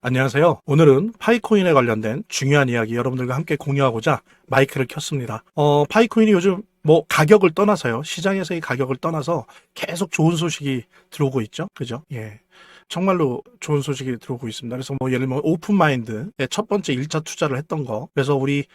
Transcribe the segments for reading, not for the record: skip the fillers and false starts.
안녕하세요. 오늘은 파이코인에 관련된 중요한 이야기 여러분들과 함께 공유하고자 마이크를 켰습니다. 파이코인이 요즘 가격을 떠나서요. 시장에서의 가격을 떠나서 계속 좋은 소식이 들어오고 있죠. 그죠? 예. 정말로 좋은 소식이 들어오고 있습니다. 그래서 예를 들면 오픈마인드의 첫 번째 1차 투자를 했던 거. 그래서 우리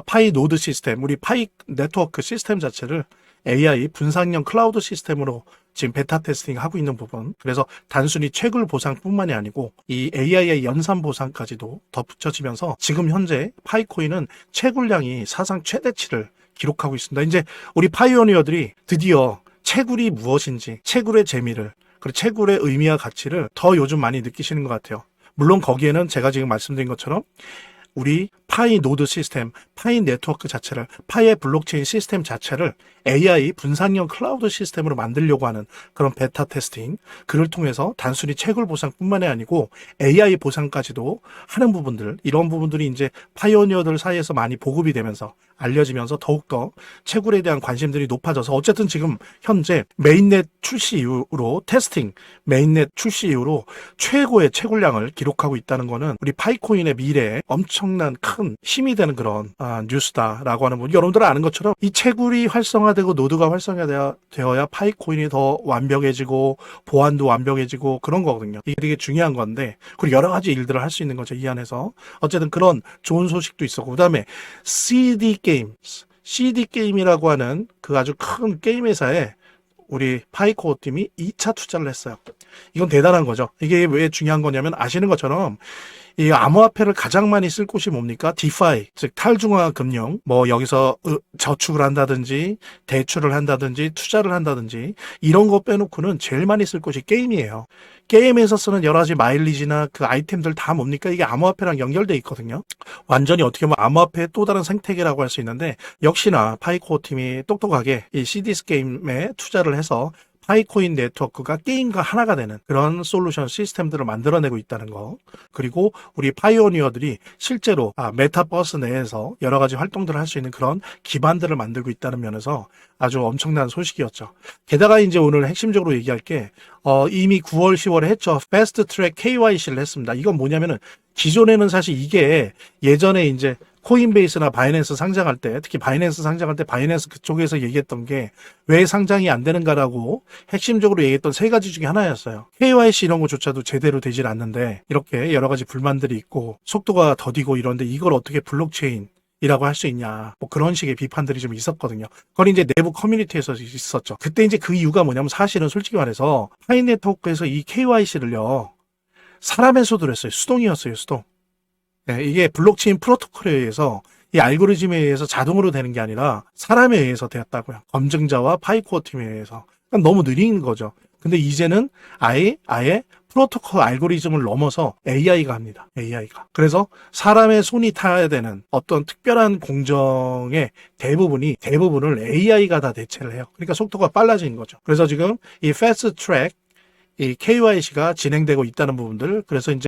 파이 노드 시스템, 우리 파이 네트워크 시스템 자체를 AI 분산형 클라우드 시스템으로 지금 베타 테스팅 하고 있는 부분. 그래서 단순히 채굴 보상뿐만이 아니고 이 AI의 연산 보상까지도 덧붙여지면서 지금 현재 파이코인은 채굴량이 사상 최대치를 기록하고 있습니다. 이제 우리 파이오니어들이 드디어 채굴이 무엇인지, 채굴의 재미를, 그리고 채굴의 의미와 가치를 더 요즘 많이 느끼시는 것 같아요. 물론 거기에는 제가 지금 말씀드린 것처럼 우리 파이 노드 시스템, 파이 네트워크 자체를, 파이의 블록체인 시스템 자체를 AI 분산형 클라우드 시스템으로 만들려고 하는 그런 베타 테스팅, 그를 통해서 단순히 채굴 보상뿐만이 아니고 AI 보상까지도 하는 부분들, 이런 부분들이 이제 파이오니어들 사이에서 많이 보급이 되면서 알려지면서 더욱더 채굴에 대한 관심들이 높아져서 어쨌든 지금 현재 메인넷 출시 이후로 테스팅, 메인넷 출시 이후로 최고의 채굴량을 기록하고 있다는 거는 우리 파이코인의 미래에 엄청난 큰 힘이 되는 그런 뉴스다라고 하는 부분. 여러분들은 아는 것처럼 이 채굴이 활성화되고 노드가 활성화되어야 파이코인이 더 완벽해지고 보안도 완벽해지고 그런 거거든요. 이게 되게 중요한 건데, 그리고 여러 가지 일들을 할 수 있는 거죠, 이 안에서. 어쨌든 그런 좋은 소식도 있었고, 그다음에 CD 게임이라고 하는 그 아주 큰 게임 회사에 우리 파이코 팀이 2차 투자를 했어요. 이건 대단한 거죠. 이게 왜 중요한 거냐면 아시는 것처럼 이 암호화폐를 가장 많이 쓸 곳이 뭡니까? 디파이, 즉 탈중앙 금융, 여기서 저축을 한다든지 대출을 한다든지 투자를 한다든지 이런 거 빼놓고는 제일 많이 쓸 곳이 게임이에요. 게임에서 쓰는 여러 가지 마일리지나 그 아이템들 다 뭡니까? 이게 암호화폐랑 연결돼 있거든요. 완전히 어떻게 보면 암호화폐의 또 다른 생태계라고 할 수 있는데, 역시나 파이코 팀이 똑똑하게 이 CDS 게임에 투자를 해서 파이코인 네트워크가 게임과 하나가 되는 그런 솔루션 시스템들을 만들어내고 있다는 거. 그리고 우리 파이오니어들이 실제로 메타버스 내에서 여러 가지 활동들을 할 수 있는 그런 기반들을 만들고 있다는 면에서 아주 엄청난 소식이었죠. 게다가 이제 오늘 핵심적으로 얘기할 게 이미 9월, 10월에 했죠. 패스트 트랙 KYC를 했습니다. 이건 뭐냐면은 기존에는 사실 이게 예전에 이제 코인베이스나 바이낸스 상장할 때, 특히 바이낸스 상장할 때 바이낸스 그쪽에서 얘기했던 게 왜 상장이 안 되는가라고 핵심적으로 얘기했던 세 가지 중에 하나였어요. KYC 이런 거조차도 제대로 되질 않는데 이렇게 여러 가지 불만들이 있고 속도가 더디고 이런데 이걸 어떻게 블록체인 이라고 할 수 있냐, 그런 식의 비판들이 좀 있었거든요. 그건 이제 내부 커뮤니티에서 있었죠. 그때 이제 그 이유가 뭐냐면 사실은 솔직히 말해서 파이 네트워크에서 이 KYC를요 사람의 수도 했어요. 수동이었어요, 수동. 네, 이게 블록체인 프로토콜에 의해서 이 알고리즘에 의해서 자동으로 되는 게 아니라 사람에 의해서 되었다고요. 검증자와 파이코어 팀에 의해서. 그러니까 너무 느린 거죠. 근데 이제는 아예 프로토콜 알고리즘을 넘어서 AI가 합니다. AI가. 그래서 사람의 손이 타야 되는 어떤 특별한 공정의 대부분을 AI가 다 대체를 해요. 그러니까 속도가 빨라진 거죠. 그래서 지금 이 패스트 트랙, 이 KYC가 진행되고 있다는 부분들, 그래서 이제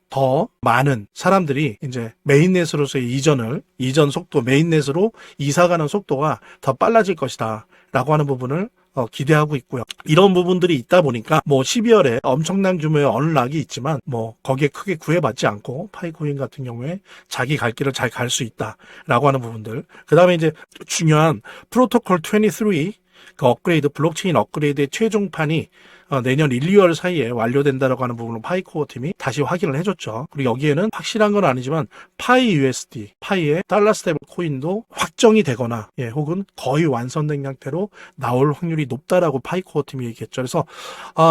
더 많은 사람들이 이제 메인넷으로서의 이전 속도, 메인넷으로 이사가는 속도가 더 빨라질 것이다 라고 하는 부분을 기대하고 있고요. 이런 부분들이 있다 보니까 12월에 엄청난 규모의 언락이 있지만 거기에 크게 구애받지 않고 파이코인 같은 경우에 자기 갈 길을 잘 갈 수 있다라고 하는 부분들. 그 다음에 이제 중요한 프로토콜 23 그 업그레이드, 블록체인 업그레이드의 최종판이 내년 1, 2월 사이에 완료된다라고 하는 부분을 파이코어 팀이 다시 확인을 해줬죠. 그리고 여기에는 확실한 건 아니지만 파이 USD, 파이의 달러 스테이블 코인도 확정이 되거나 혹은 거의 완성된 형태로 나올 확률이 높다라고 파이코어 팀이 얘기했죠. 그래서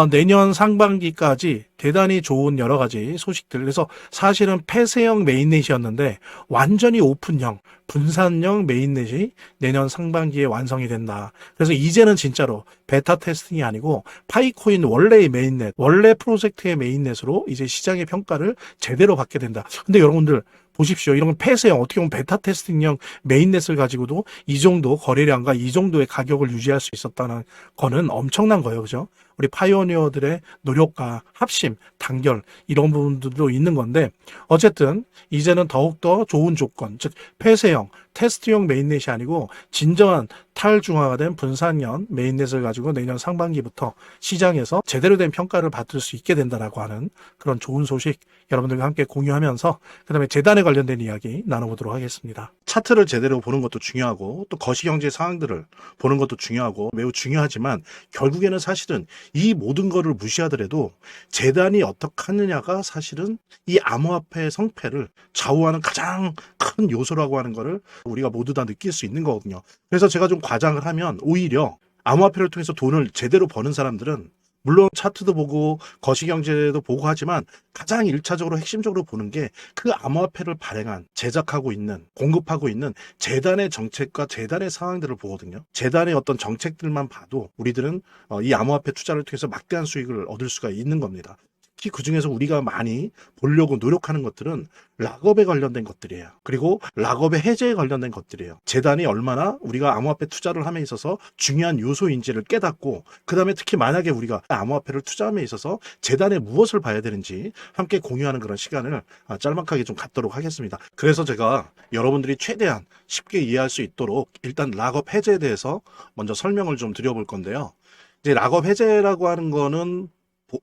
내년 상반기까지 대단히 좋은 여러 가지 소식들. 그래서 사실은 폐쇄형 메인넷이었는데 완전히 오픈형, 분산형 메인넷이 내년 상반기에 완성이 된다. 그래서 이제는 진짜로 베타 테스팅이 아니고 파이코인 원래의 메인넷, 원래 프로젝트의 메인넷으로 이제 시장의 평가를 제대로 받게 된다. 근데 여러분들 보십시오. 이런 폐쇄형, 어떻게 보면 베타 테스팅형 메인넷을 가지고도 이 정도 거래량과 이 정도의 가격을 유지할 수 있었다는 거는 엄청난 거예요. 그죠? 우리 파이오니어들의 노력과 합심, 단결 이런 부분들도 있는 건데 어쨌든 이제는 더욱더 좋은 조건, 즉 폐쇄형, 테스트용 메인넷이 아니고 진정한 탈중화가 분산형 메인넷을 가지고 내년 상반기부터 시장에서 제대로 된 평가를 받을 수 있게 된다라고 하는 그런 좋은 소식 여러분들과 함께 공유하면서 그다음에 재단에 관련된 이야기 나눠보도록 하겠습니다. 차트를 제대로 보는 것도 중요하고 또 거시경제 상황들을 보는 것도 중요하고 매우 중요하지만 결국에는 사실은 이 모든 거를 무시하더라도 재단이 어떻게 하느냐가 사실은 이 암호화폐의 성패를 좌우하는 가장 큰 요소라고 하는 거를 우리가 모두 다 느낄 수 있는 거거든요. 그래서 제가 좀 과장을 하면 오히려 암호화폐를 통해서 돈을 제대로 버는 사람들은 물론 차트도 보고 거시경제도 보고 하지만 가장 1차적으로 핵심적으로 보는 게 그 암호화폐를 발행한 제작하고 있는 공급하고 있는 재단의 정책과 재단의 상황들을 보거든요. 재단의 어떤 정책들만 봐도 우리들은 이 암호화폐 투자를 통해서 막대한 수익을 얻을 수가 있는 겁니다. 특히 그중에서 우리가 많이 보려고 노력하는 것들은 락업에 관련된 것들이에요. 그리고 락업의 해제에 관련된 것들이에요. 재단이 얼마나 우리가 암호화폐 투자를 함에 있어서 중요한 요소인지를 깨닫고 그 다음에 특히 만약에 우리가 암호화폐를 투자함에 있어서 재단에 무엇을 봐야 되는지 함께 공유하는 그런 시간을 짤막하게 좀 갖도록 하겠습니다. 그래서 제가 여러분들이 최대한 쉽게 이해할 수 있도록 일단 락업 해제에 대해서 먼저 설명을 좀 드려볼 건데요. 이제 락업 해제라고 하는 거는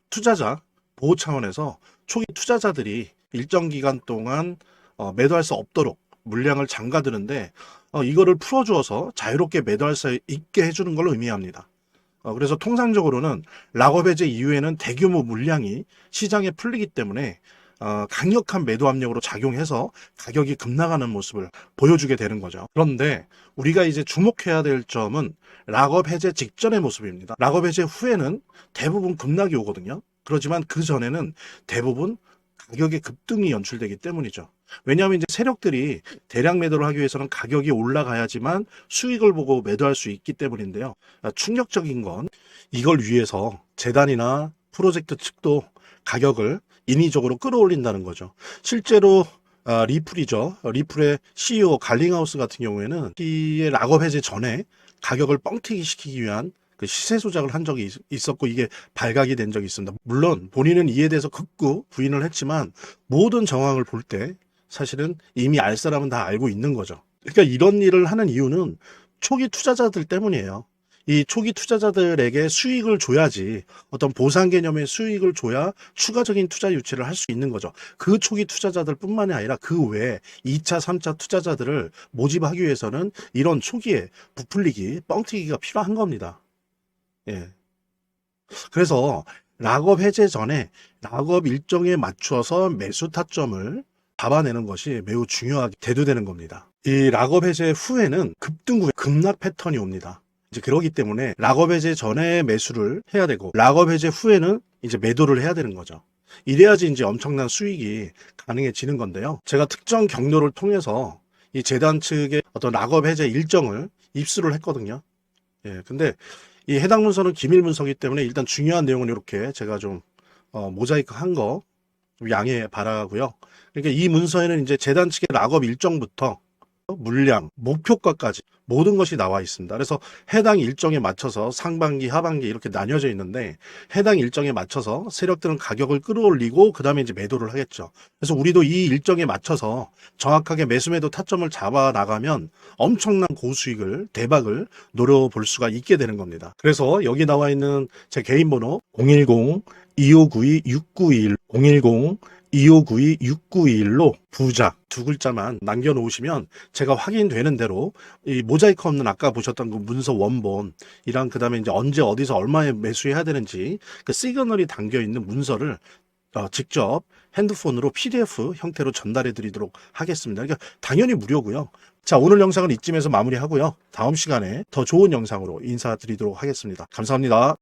투자자 보호 차원에서 초기 투자자들이 일정 기간 동안 매도할 수 없도록 물량을 잠가두는데 이거를 풀어주어서 자유롭게 매도할 수 있게 해주는 걸 의미합니다. 그래서 통상적으로는 락업 해제 이후에는 대규모 물량이 시장에 풀리기 때문에 강력한 매도 압력으로 작용해서 가격이 급락하는 모습을 보여주게 되는 거죠. 그런데 우리가 이제 주목해야 될 점은 락업 해제 직전의 모습입니다. 락업 해제 후에는 대부분 급락이 오거든요. 그렇지만 그 전에는 대부분 가격의 급등이 연출되기 때문이죠. 왜냐하면 이제 세력들이 대량 매도를 하기 위해서는 가격이 올라가야지만 수익을 보고 매도할 수 있기 때문인데요. 충격적인 건 이걸 위해서 재단이나 프로젝트 측도 가격을 인위적으로 끌어올린다는 거죠. 실제로 리플이죠. 리플의 CEO 갈링하우스 같은 경우에는 이 락업 해제 전에 가격을 뻥튀기 시키기 위한 그 시세 조작을 한 적이 있었고 이게 발각이 된 적이 있습니다. 물론 본인은 이에 대해서 극구 부인을 했지만 모든 정황을 볼 때 사실은 이미 알 사람은 다 알고 있는 거죠. 그러니까 이런 일을 하는 이유는 초기 투자자들 때문이에요. 이 초기 투자자들에게 수익을 줘야지 어떤 보상 개념의 수익을 줘야 추가적인 투자 유치를 할 수 있는 거죠. 그 초기 투자자들 뿐만이 아니라 그 외에 2차, 3차 투자자들을 모집하기 위해서는 이런 초기에 부풀리기, 뻥튀기가 필요한 겁니다. 예. 그래서 락업 해제 전에 락업 일정에 맞춰서 매수 타점을 잡아내는 것이 매우 중요하게 대두되는 겁니다. 이 락업 해제 후에는 급등 후에 급락 패턴이 옵니다. 이제 그러기 때문에 락업 해제 전에 매수를 해야 되고 락업 해제 후에는 이제 매도를 해야 되는 거죠. 이래야지 이제 엄청난 수익이 가능해지는 건데요. 제가 특정 경로를 통해서 이 재단 측의 어떤 락업 해제 일정을 입수를 했거든요. 예, 근데 이 해당 문서는 기밀 문서이기 때문에 일단 중요한 내용은 이렇게 제가 좀 모자이크 한 거 양해 바라고요. 그러니까 이 문서에는 이제 재단 측의 락업 일정부터 물량, 목표가까지 모든 것이 나와 있습니다. 그래서 해당 일정에 맞춰서 상반기, 하반기 이렇게 나뉘어져 있는데 해당 일정에 맞춰서 세력들은 가격을 끌어올리고 그 다음에 이제 매도를 하겠죠. 그래서 우리도 이 일정에 맞춰서 정확하게 매수 매도 타점을 잡아 나가면 엄청난 고수익을, 대박을 노려볼 수가 있게 되는 겁니다. 그래서 여기 나와 있는 제 개인 번호 010-2592-6921 010-2592-6921로 부자 두 글자만 남겨놓으시면 제가 확인되는 대로 이 모자이크 없는 아까 보셨던 그 문서 원본이랑 그 다음에 이제 언제 어디서 얼마에 매수해야 되는지 그 시그널이 담겨 있는 문서를 직접 핸드폰으로 PDF 형태로 전달해 드리도록 하겠습니다. 그러니까 당연히 무료고요. 자, 오늘 영상은 이쯤에서 마무리하고요. 다음 시간에 더 좋은 영상으로 인사드리도록 하겠습니다. 감사합니다.